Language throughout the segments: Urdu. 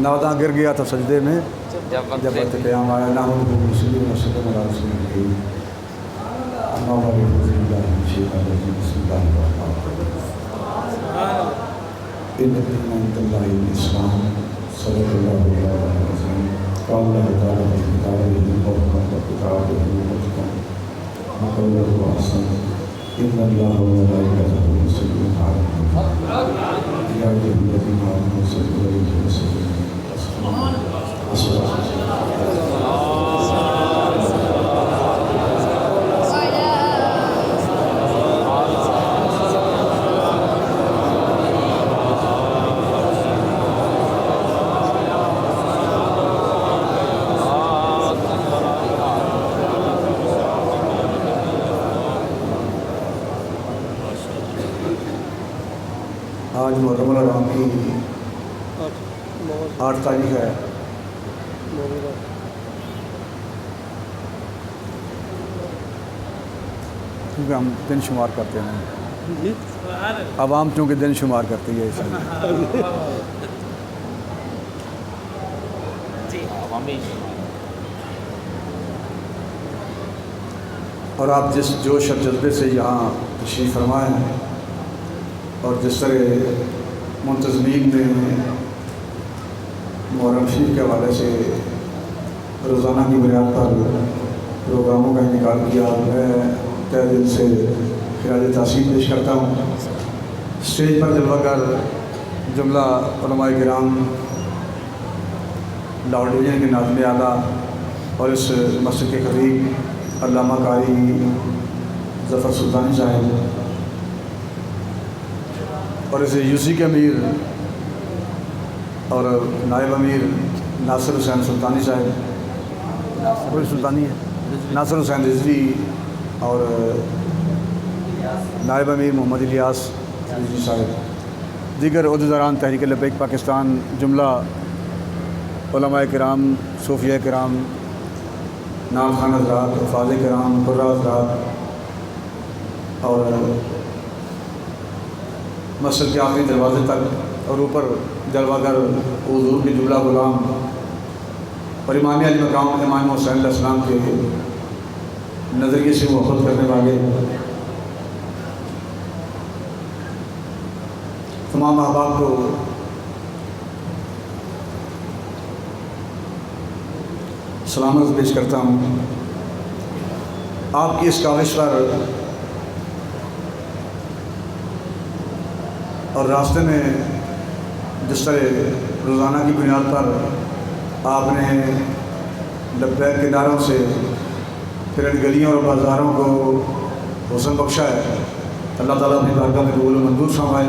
ناداں گر گیا تھا سجدے میں جب جب وقت قیام آیا نہ ہو تو مسلم وسلم علی رسول اللہ اما بعد فاعوذ باللہ من الشیطان الرجیم بسم اللہ الرحمن الرحیم ان الدین عند اللہ الاسلام صدق اللہ العظیم قال اللہ تعالی فی کتابہ المبارک وکتابہ المحکم وقوله احسن ان اللہ وملائکتہ یصلون علی النبی یا ایھا الذین آمنوا صلوا علیہ وسلموا تسلیما آج محرم الحرام کی 8 تاریخ ہے۔ کیونکہ ہم دن شمار کرتے ہیں، عوام چونکہ دن شمار کرتی ہے، اس لیے اور آپ جس جوش اور جذبے سے یہاں تشریف فرمائے ہیں اور جس طرح منتظمین نے محرم شریف کے حوالے سے روزانہ کی بنیاد پر پروگراموں کا انعقاد کیا، میں تہ دل سے خراج تحسین پیش کرتا ہوں۔ اسٹیج پر جلوہ گر جملہ علماء کرام، لاہور ڈویژن کے ناظم اعلیٰ اور اس مسجد کے خطیب علامہ قاری ظفر سلطانی صاحب اور اسے یو سی کے امیر اور نائب امیر ناصر حسین سلطانی صاحب، سلطانی ہے ناصر حسین رضوی اور نائب امیر محمد الیاس رضوی صاحب، دیگر عہدیداران تحریک لبیک پاکستان، جملہ علماء کرام، صوفیہ کرام، نام خان حضرات، حفاظ کرام، قرہ حضرات اور مسجد کے آخری دروازے تک اور اوپر جلوہ گر حضور کے جملہ غلام اور امام علی مقام امام حسین علیہ السلام کے نظریے سے محبت کرنے والے تمام احباب کو سلامت پیش کرتا ہوں۔ آپ کی اس کاوش پر اور راستے میں جس طرح روزانہ کی بنیاد پر آپ نے لبیک کے نعروں سے پھر ان گلیوں اور بازاروں کو حسن بخشا ہے، اللہ تعالیٰ اپنی بارگاہ میں قبول و منظور فرمائے۔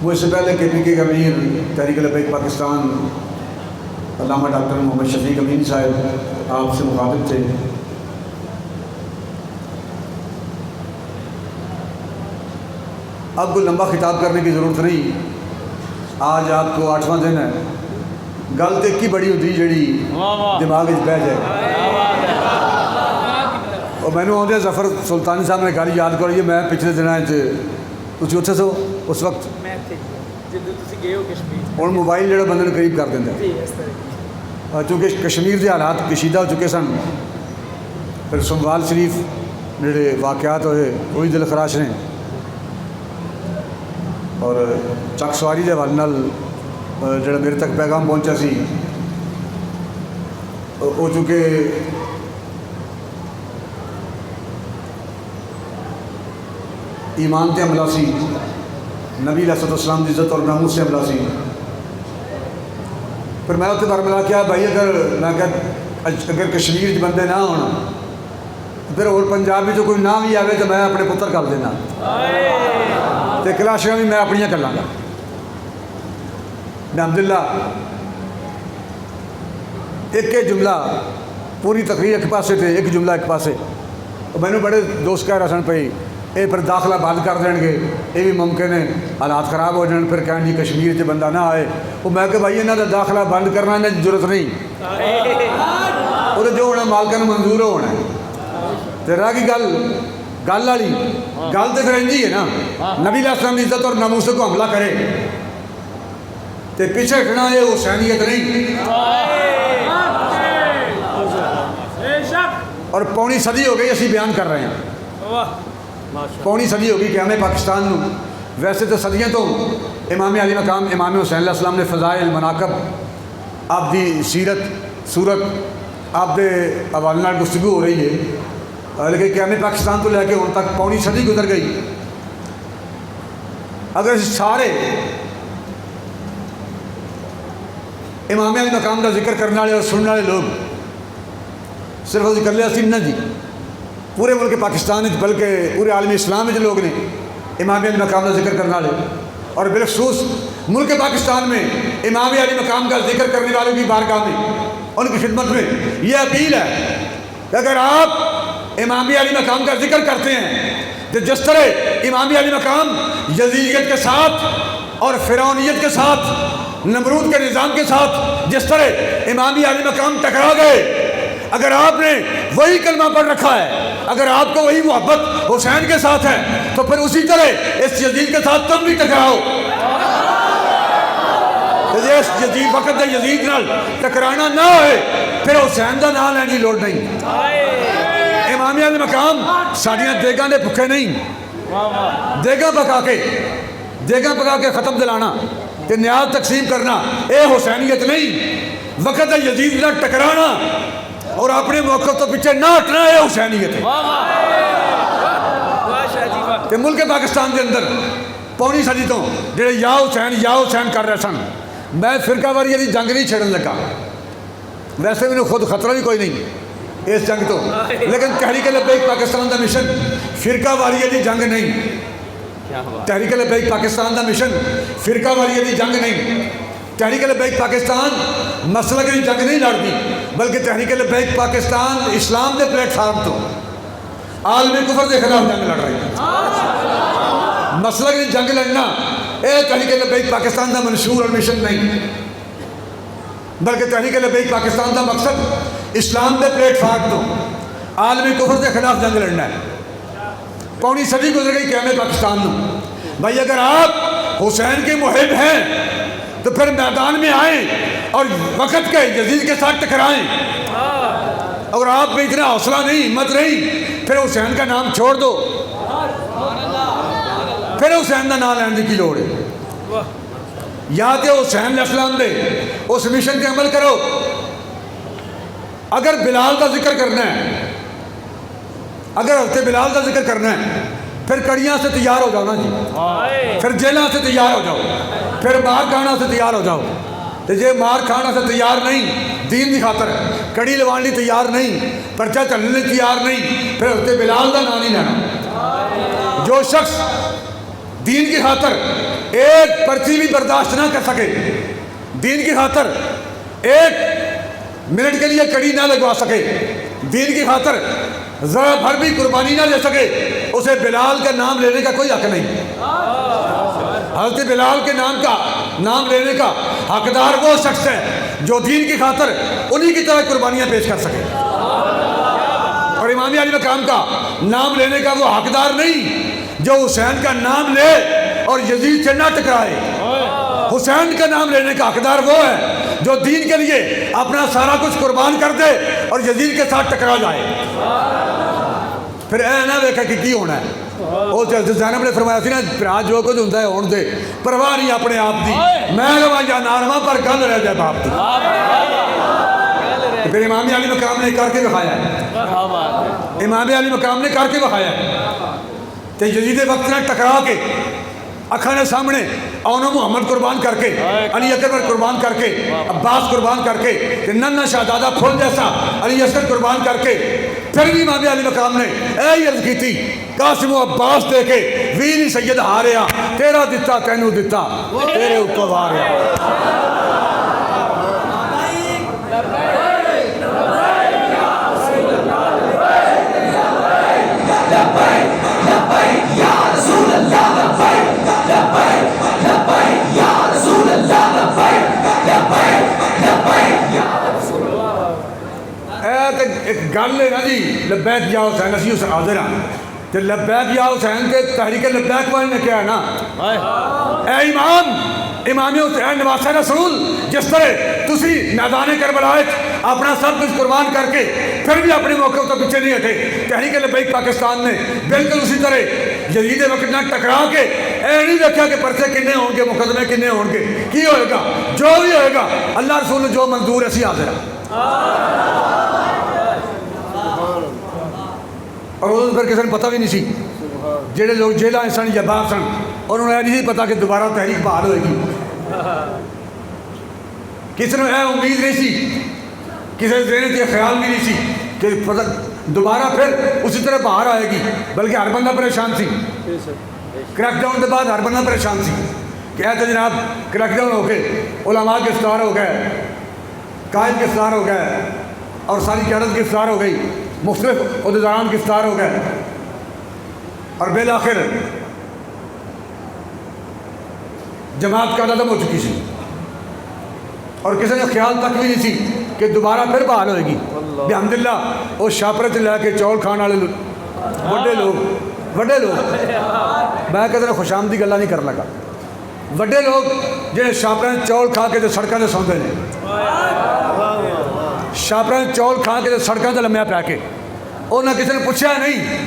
وہ اس سے پہلے کے پی کے امیر تحریک لبیک پاکستان علامہ ڈاکٹر محمد شفیق امین صاحب آپ سے مخاطب تھے۔ اب کوئی لمبا خطاب کرنے کی ضرورت نہیں، آج آپ کو 8واں دن ہے، گل تو ایک ہی بڑی ہوتی جیڑی دماغ بہ جائے۔ اور میں نے آدھے ظفر سلطانی صاحب نے گل یاد کری، میں پچھلے دنوں تھی اتنے سو اس وقت اور موبائل جڑا بندے قریب کر دینا، چونکہ کشمیر کے حالات کشیدہ ہو چکے سن، پھر سنبھال شریف جڑے واقعات ہوئے وہی دل خراش نے، اور چک سواری کے حوالے نال جڑا میرے تک پیغام پہنچا سی وہ چونکہ ایمان تے حملہ سی، نبی علیہ السلام کی عزت اور ناموس سے حملہ سی۔ پھر میں اتنے برملا کیا بھائی اگر کشمیر کے بندے نہ ہونا پھر اور پنجاب جو کوئی نہ بھی آئے تو میں اپنے پتر کر دینا تو کلاشیاں بھی میں اپنیاں کر لاں گا۔ الحمدللہ ایک جملہ پوری تقریر ایک پاسے تھے، ایک جملہ ایک پاسے، میں نے بڑے دوست کہہ رہا سن پہ یہ پھر داخلہ بند کر دیں گے، یہ بھی ممکن ہے حالات خراب ہو جان، پھر کہیں جی کشمیر سے بندہ نہ آئے۔ وہ میں کہ بھائی یہاں کا داخلہ بند کرنا انہیں ضرورت نہیں، وہ جو ہونا مالکہ منظور ہونا ہے۔ تو رہ گئی گل والی گل تو پھر انجی ہے نا، نبی علیہ السلام کی عزت اور ناموس کو حملہ کرے تے پیچھے ہٹنا یہ حسینیت نہیں۔ اور پونی صدی ہو گئی اسی بیان کر رہے ہیں، پونی صدی ہو گئی کہ ہمیں پاکستان نو، ویسے تو صدیاں تو امام علی مقام امام حسین علیہ السلام نے فضائل مناقب آپ دی سیرت صورت آپ دے حوالے نال گفتگو ہو رہی ہے، لیکن کہ ہمیں پاکستان تو لے کے ان تک پونی صدی گزر گئی۔ اگر سارے امام علی مقام کا ذکر کرنے والے اور سننے والے لوگ صرف وہ ذکر لیا سن نہ جی، پورے ملک پاکستان بلکہ پورے عالم اسلام جو لوگ نے امام علی مقام کا ذکر کرنے والے، اور بالخصوص ملک پاکستان میں امام علی مقام کا ذکر کرنے والوں کی بارگاہ میں ان کی خدمت میں یہ اپیل ہے کہ اگر آپ امام علی مقام کا ذکر کرتے ہیں تو جس طرح امام علی مقام یزیدیت کے ساتھ اور فرعونیت کے ساتھ نمرود کے نظام کے ساتھ جس طرح امام علی مقام ٹکرا گئے، اگر آپ نے وہی کلمہ پڑھ رکھا ہے، اگر آپ کو وہی محبت حسین کے ساتھ ہے، تو پھر اسی طرح اس یزید کے ساتھ تم بھی ٹکراؤ۔ اس یزید وقت یزید نال ٹکرانا نہ ہوئے، پھر حسین دا نام لینے کی لوڑ نہیں۔ امام علی مقام ساڑیاں دیگاں دے بھکے نہیں، دیگاں پکا کے ختم دلانا کہ نیاز تقسیم کرنا، اے حسینیت نہیں۔ وقت یزید نال ٹکرانا اور اپنے موقف تو پیچھے نہ ہٹنا، اے حسینیت ہے۔ کہ ملک پاکستان کے اندر پونی صدی تو جڑے یا حسین کر رہے سن، میں فرقہ واریت دی جنگ نہیں چھڑن لگا، ویسے میں خود خطرہ بھی کوئی نہیں اس جنگ تو، لیکن تحریک لبیک پاکستان دا مشن فرقہ واریت دی جنگ نہیں، تحریک لبیک پاکستان دا مشن فرقہ واریت دی جنگ نہیں، تحریک لبیک پاکستان مسلک کی جنگ نہیں لڑتی، بلکہ تحریک لبیک پاکستان اسلام دے پلیٹ فارم تو عالمی کفر کے خلاف جنگ لڑ رہی ہے۔ مسلک کی جنگ لڑنا اے تحریک لبیک پاکستان دا منشور اور مشن نہیں، بلکہ تحریک لبیک پاکستان دا مقصد اسلام دے پلیٹ فارم تو عالمی کفر کے خلاف جنگ لڑنا ہے۔ پونی صدی گزر گئی کہ ہمیں پاکستان نو، بھائی اگر آپ حسین کے محب ہیں تو پھر میدان میں آئیں اور وقت کے یزید کے ساتھ ٹکرائیں۔ اگر آپ میں اتنا حوصلہ نہیں، ہمت نہیں، پھر حسین کا نام چھوڑ دو، پھر حسین کا نام لینے کی لوڑ ہے۔ یا کہ حسین علیہ السلام دے اس مشن کے عمل کرو۔ اگر بلال کا ذکر کرنا ہے، اگر حضرت بلال کا ذکر کرنا ہے، پھر کڑیاں سے تیار ہو جاؤ نا جی، پھر جیلوں سے تیار ہو جاؤ، پھر مار کھانا سے تیار ہو جاؤ۔ تو یہ مار کھانا سے تیار نہیں، دین کی خاطر کڑی لوانی تیار نہیں، پرچہ چلنے تیار نہیں، پھر حضرت بلال کا نام نہیں لینا۔ جو شخص دین کی خاطر ایک پرچی بھی برداشت نہ کر سکے، دین کی خاطر ایک منٹ کے لیے کڑی نہ لگوا سکے، دین کی خاطر ذرا بھر بھی قربانی نہ لے سکے، اسے بلال کا نام لینے کا کوئی حق نہیں۔ حضرت بلال کے نام لینے کا حقدار وہ شخص ہے جو دین کی خاطر انہی کی طرح قربانیاں پیش کر سکے، اور امام علی مقام کا نام لینے کا وہ حقدار نہیں جو حسین کا نام لے اور یزید سے نہ ٹکرائے۔ حسین کا نام لینے کا حقدار وہ ہے جو دین کے لیے اپنا سارا کچھ قربان کر دے اور یزید کے ساتھ ٹکرا جائے۔ پھر اے نہ دیکھا کہ کی ہونا ہے۔ وہ زینب نے فرمایا تھی نا، پھر آج جو کچھ ہوتا ہے ہون دے، پرواہ نہیں اپنے آپ دی، میں رواں یا نہ رواں پر گل رہ جائے باپ دی۔ پھر امام علی مقام نے کر کے دکھایا ہے، امام علی مقام نے کر کے دکھایا ہے کہ یزید وقت نے ٹکرا کے اکھانے سامنے اونو محمد قربان کر کے، علی اکبر قربان کر کے، عباس قربان کر کے، ننھا شہزادہ پھول جیسا علی اصغر قربان کر کے، پھر بھی امام علی مقام نے اے عرض کی تھی قاسم و عباس دے کے ویری سید ہاریا، تیرا دتا تینوں دتا تیرے اوپر واریا۔ ایک گل ہے نا جی، لبیک یا حسین، اسی اس حاضر ہاں کہ لبیک یا حسین کے تحریک لبیک والے نے کیا ہے نا، اے امام امام حسین نواسہ رسول جس طرح تسی میدان کربلا اپنا سب کچھ قربان کر کے پھر بھی اپنے موقع تو پیچھے نہیں ہٹے، تحریک لبیک پاکستان نے بالکل اسی طرح یزید وقت نہ ٹکرا کے اے نہیں دیکھا کہ پرچے کنے ہوں گے، مقدمے کنے ہوں گے، کی ہوئے گا جو بھی ہوئے گا اللہ رسول نے جو منظور اسی حاضر ہے۔ اور اس پھر کسی نے پتہ بھی نہیں سی، جڑے لوگ جیلیں سن یا باہر سن اور انہوں نے نہیں پتا کہ دوبارہ تحریک بحال ہوئے گی، کسی نے امید نہیں سی، کسی ذہن سے خیال بھی نہیں سی کہ دوبارہ پھر اسی طرح باہر آئے گی، بلکہ ہر بندہ پریشان سی۔ کریک ڈاؤن کے بعد ہر بندہ پریشان سی کہ اے تو جناب کریک ڈاؤن ہو کے علماء گرفتار ہو گئے، قائد گرفتار ہو گئے اور ساری قیادت گرفتار ہو گئی، مختلف عہدیداران گرفتار ہو گئے، اور بالآخر جماعت کا ختم ہو چکی سی، اور کسی نے خیال تک بھی نہیں سی کہ دوبارہ پھر بحال ہوئے گی۔ الحمدللہ وہ شاپرت لے کے چول کھان والے وڈے لوگ میں کدھر خوش آمدی گلا نہیں کر لگا، وڈے لوگ جہاں شاپر چول کھا کے سڑکوں سے سوندے نے، شاپر چول کھا کے سڑکوں سے لمیا پی کے، انہیں کسی نے پوچھا نہیں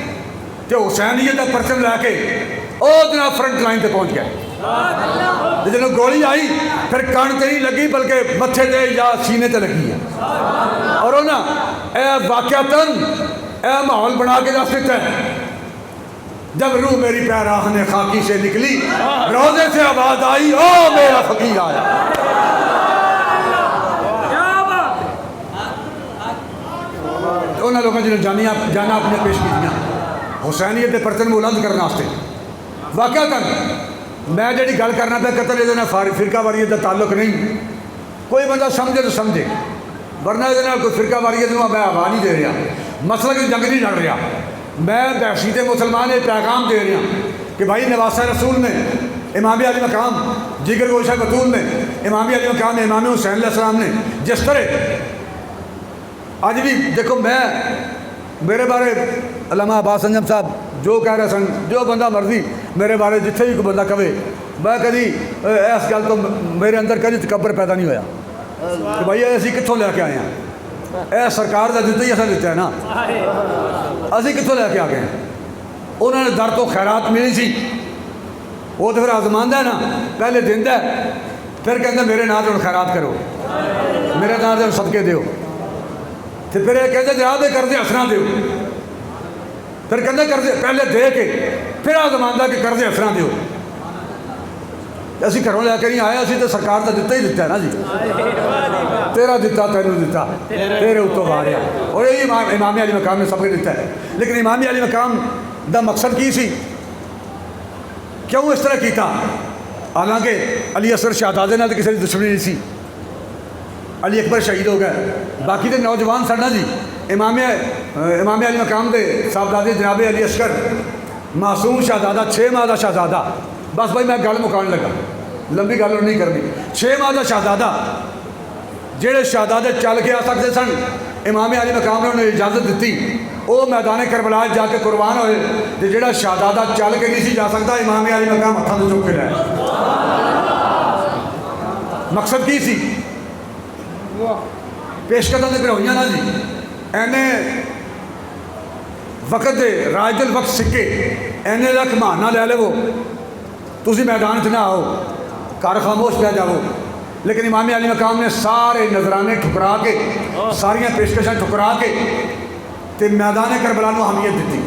کہ حسینیت کا پرچم لے کے وہ جناب فرنٹ لائن پہ پہنچ گئے۔ جب گولی آئی پھر کان تے نہیں لگی بلکہ متھے تے یا سینے تے لگی ہے، اور انہیں اے واقعتاً اے ماحول بنا کے دس دیتا ہے، جب روح میری پیراہن خاکی سے نکلی روزے سے آواز آئی او میرا فقیر آیا۔ انہوں لوگوں نے جانا اپنے پیش کی دیا حسینیت کے پرچم بلند کرنے واسطے۔ واقعتاً میں جڑی گل کرنا پہ قتل یہ فرقہ واریت کا تعلق نہیں، کوئی بندہ سمجھے تو سمجھے، ورنہ یہ کوئی فرقہ واریت میں ہوا نہیں دے رہا، مسئلہ کی جنگ نہیں لڑ رہا، میں بحثیت مسلمان ایک پیغام دے رہا کہ بھائی نواسہ رسول نے، امام علی مقام جگر گوشہ بطول نے، امام علی مقام امام حسین علیہ السلام نے جس طرح آج بھی دیکھو، میں میرے بارے علامہ عباس انجم صاحب جو کہہ رہے سن، جو بندہ مرضی میرے بارے جتھے بھی کوئی بندہ کہے، میں کدی اس گل تو میرے اندر کدی تکبر پیدا نہیں ہویا کہ بھائی اسی کتوں لے کے آئے ہیں، اے سرکار کا دتا ہی اصل دیتا ہے نا، اسی کتوں لے کے آ گئے۔ انہوں نے در تو خیرات ملی سی، وہ تو پھر آزماندہ ہے نا، پہلے دیندا ہے پھر کہتا میرے نام سے خیرات کرو، میرے نام سے صدقے دیو، پھر یہ کہتے جناب قرضے حسنا دیو، پھر کہتے قرضے پہلے دے کے پھر آزماندہ کہ قرضے حسنا دیو۔ اسی گھروں لے کے نہیں آئے، اسی تو سرکار کا دتا ہی دیتا ہے نا جی، تیرا دتا تینوں دتا تیرے اتوں ماریا، اور یہی امام علی مقام نے سب کے دیتا ہے۔ لیکن امام علی مقام دا مقصد کی سی، کیوں اس طرح کیتا؟ حالانکہ علی اصغر شہزادے نال کسی کی دشمنی نہیں سی، علی اکبر شہید ہو گئے، باقی دے نوجوان سن نا جی، امام علی مقام دے صاحبزادے جناب علی اصغر معصوم شہزادہ 6 ماہ دا شہزادہ، بس بھائی میں گل مکان لگا، لمبی گل نہیں کرنی، 6 ماہ دا شہزادہ جہے شہزادے چل کے آ سکتے سن، امام علی مقام نے انہیں اجازت دیتی، وہ میدان کربلا جا کے قربان ہوئے، تو جہاں شہزادہ چل کے نہیں سی جا سکتا امام علی مقام ہاتھوں سے چک کے لائے۔ مقصد کی سی؟ پیش قدم پھر ہوئی نا جی، اینے وقت دے راج الوقت سکے اینے لکھ مہانہ لے لے، وہ تسی میدان چ نہ آؤ، گھر خاموش پہ جاؤ، لیکن امام علی مقام نے سارے نظرانے ٹھکرا کے، ساریاں پیشکشاں ٹھکرا کے تے میدان کربلا نو اہمیت دیتی،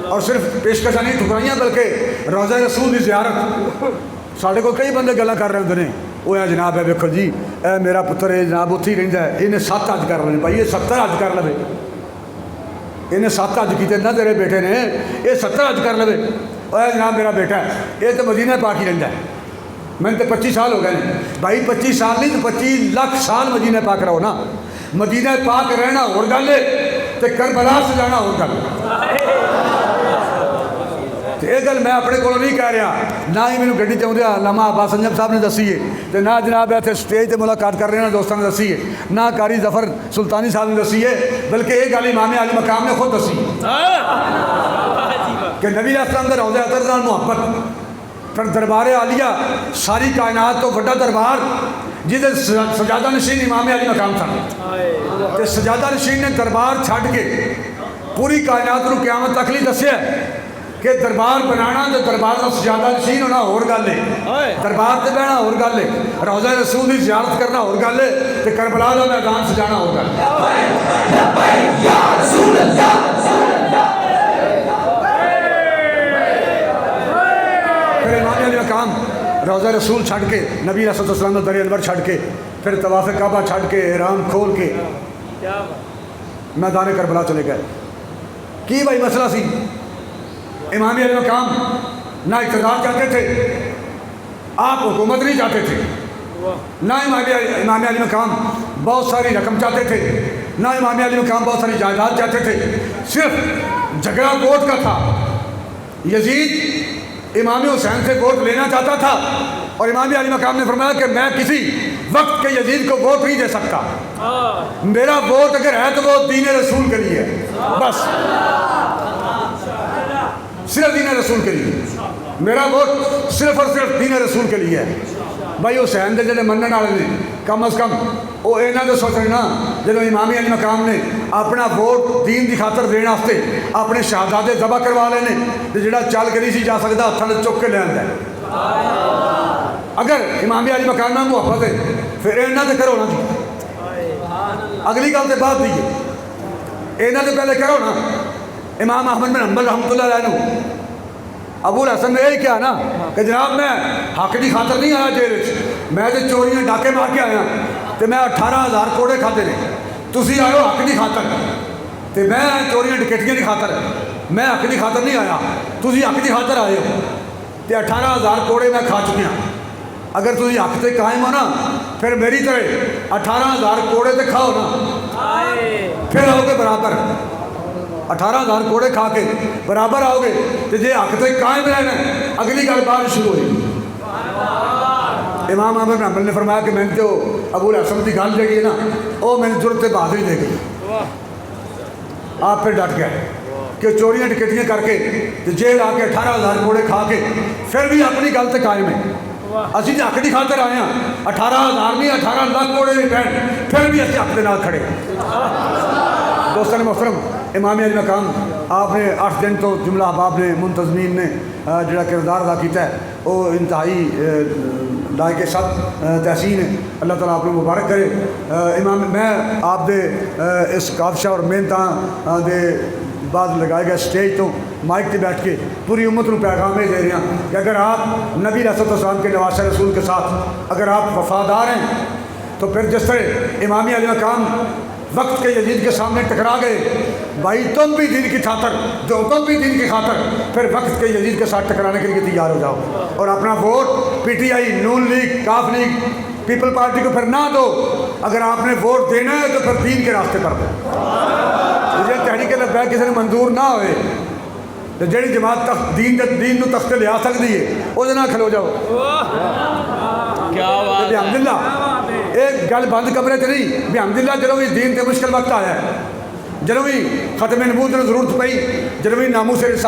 اور صرف پیشکشاں نہیں ٹھکرائیاں بلکہ روضہ رسول کی زیارت۔ ساڈے کو کئی بندے گلاں کر رہے ہوندے نے، وہ ہے جناب ہے ویکھو جی اے میرا پتر ہے جناب اتھی رہندا ہے، انہیں 7 حج کر لے، بھائی یہ 70 حج کر لے، انہیں 7 حج کیتے نہ تیرے بیٹے نے، یہ 70 حج کر لے، اے جناب میرا بیٹا ہے یہ تو مدینہ پاک ہی رہندا ہے، میں تو 25 سال ہو گئے ہیں، بھائی 25 سال نہیں تو 25 لاکھ سال مدینہ پاک رہو نا، مدینہ پاک رہنا اور گل ہے تو کربلا سے جانا اور گل ہے۔ یہ گل میں اپنے کو نہیں کہہ رہا، نہ ہی میرے گڈی چاہتے علامہ عباس انجم صاحب نے دسی ہے، تو نہ جناب اتنے سٹیج تے ملاقات کر رہے ہیں دوستوں نے دسی ہے، نہ قاری ظفر سلطانی صاحب نے دسی ہے، بلکہ یہ گل امام علی مقام نے خود دسی کہ نبی علیہ السلام دے روضہ اطہر نال محبت پھر دربار عالیہ ساری کائنات تو بڑا دربار جہد سجادہ نشین امام علی مقام تھا تے سجادہ نشین نے دربار چھڈ کے پوری کائنات کو قیامت تک لی دسیا کہ دربار بنانا تے دربار کا سجادہ نشین ہونا اور گل ہے، دربار تے بہنا اور گل ہے، روضہ رسول کی زیارت کرنا اور گل ہے، تے کربلا کا میدان سجانا اور گل ہے۔ پھر امام علی مقام روضہ رسول چھڑ کے نبی علیہ السلام کا در انور چھڑ کے پھر طواف کعبہ چھڑ کے احرام کھول کے میدان کربلا چلے گئے۔ کی بھائی مسئلہ سی؟ امام علی مقام نہ اقتدار چاہتے تھے، آپ حکومت نہیں چاہتے تھے، نہ امام علی مقام بہت ساری رقم چاہتے تھے، نہ امام علی مقام بہت ساری جائیداد چاہتے تھے، صرف جھگڑا ووٹ کا تھا۔ یزید امام حسین سے ووٹ لینا چاہتا تھا اور امام علی مقام نے فرمایا کہ میں کسی وقت کے یزید کو ووٹ نہیں دے سکتا، میرا ووٹ اگر ہے تو وہ دین رسول کے لیے ہے، بس صرف دین رسول کے لیے، میرا ووٹ صرف اور صرف دین رسول کے لیے ہے۔ بھائی حسین دے جڑے منن والے نے کم از کم وہ یہاں تو سوچ رہے نا جب امام علی مقام نے اپنا ووٹ دین کی خاطر دینے واسطے اپنے شہزادے ذبح کروا لے تو جڑا چل کے نہیں سی جا سکتا ہاتھوں نے چک کے لے آتا ہے۔ اگر امام علی مقام میں محبت ہے پھر یہاں تو کرو نا جی، اگلی گل تو بعد دی، یہاں تو پہلے کرو نا۔ امام احمد بن حنبل رحمۃ اللہ علیہ ابو الحسن نے یہی کہا نا کہ جناب میں حق کی خاطر نہیں آیا جیل میں تو چوریاں ڈاکے مار کے آیا تو میں 18,000 کوڑے کھاتے نے، تسی آئے ہو حق کی خاطر تو میں چوریاں ڈکیٹیاں کی خاطر، میں حق کی خاطر نہیں آیا، تسی حق کی خاطر آئے ہو تو 18,000 کوڑے میں کھا چکیا۔ اگر تسی حق سے قائم ہو نا پھر میری طرح 18,000 کوڑے تو کھاؤ نا، پھر آؤ گے برابر، 18,000 کوڑے کھا کے برابر آؤ گے تو جی حق سے قائم رہنا اگلی گل بعد شروع ہوئی۔ امام احمد بن حنبل نے فرمایا کہ میں نے جو ابو الحسن کی گل جہی ہے نا وہ میں نے ضرورت بہادری دے گئی۔ آپ پھر ڈٹ گئے کہ چوریاں ڈکیٹیاں کر کے جیل آ کے 18,000 کوڑے کھا کے پھر بھی اپنی گل سے قائم ہے۔ اسی جو حق کی خاطر آئے ہیں 18,000 نہیں 18 لاکھ کوڑے نہیں پہن پھر بھی اسی حق کے نال کھڑے۔ دوستان محترم امام علی مقام آپ نے 8 دن تو جملہ احباب نے منتظمین نے جڑا کردار ادا کیتا ہے وہ انتہائی لائق سب تحسین ہے، اللہ تعالیٰ آپ کو مبارک کرے۔ امام میں آپ دے اس کاوشاں اور محنتاں دے بعد لگائے گئے سٹیج تو مائک تے بیٹھ کے پوری امت کو پیغام دے رہے ہیں کہ اگر آپ نبی علیہ السلام کے نواسہ رسول کے ساتھ اگر آپ وفادار ہیں تو پھر جس طرح امام علی مقام وقت کے یزید کے سامنے ٹکرا گئے، بھائی تم بھی دین کی خاطر تم بھی دین کی خاطر پھر وقت کے یزید کے ساتھ ٹکرانے کے لیے تیار ہو جاؤ اور اپنا ووٹ پی ٹی آئی، نون لیگ، کاف لیگ، پیپل پارٹی کو پھر نہ دو۔ اگر آپ نے ووٹ دینا ہے تو پھر دین کے راستے پر دو۔ مجھے تحریک لبیک کسی نے منظور نہ ہوئے تو جہی جماعت دین نو تختے لیا سکتی ہے وہ نہ کھلو جاؤ۔ الحمدللہ ایک گل بند کمرے چ نہیں، الحمدللہ جدوں بھی دین تے مشکل وقت آیا ہے، جدوں بھی ختم نبوت نوں ضرورت پئی، جدوں بھی ناموس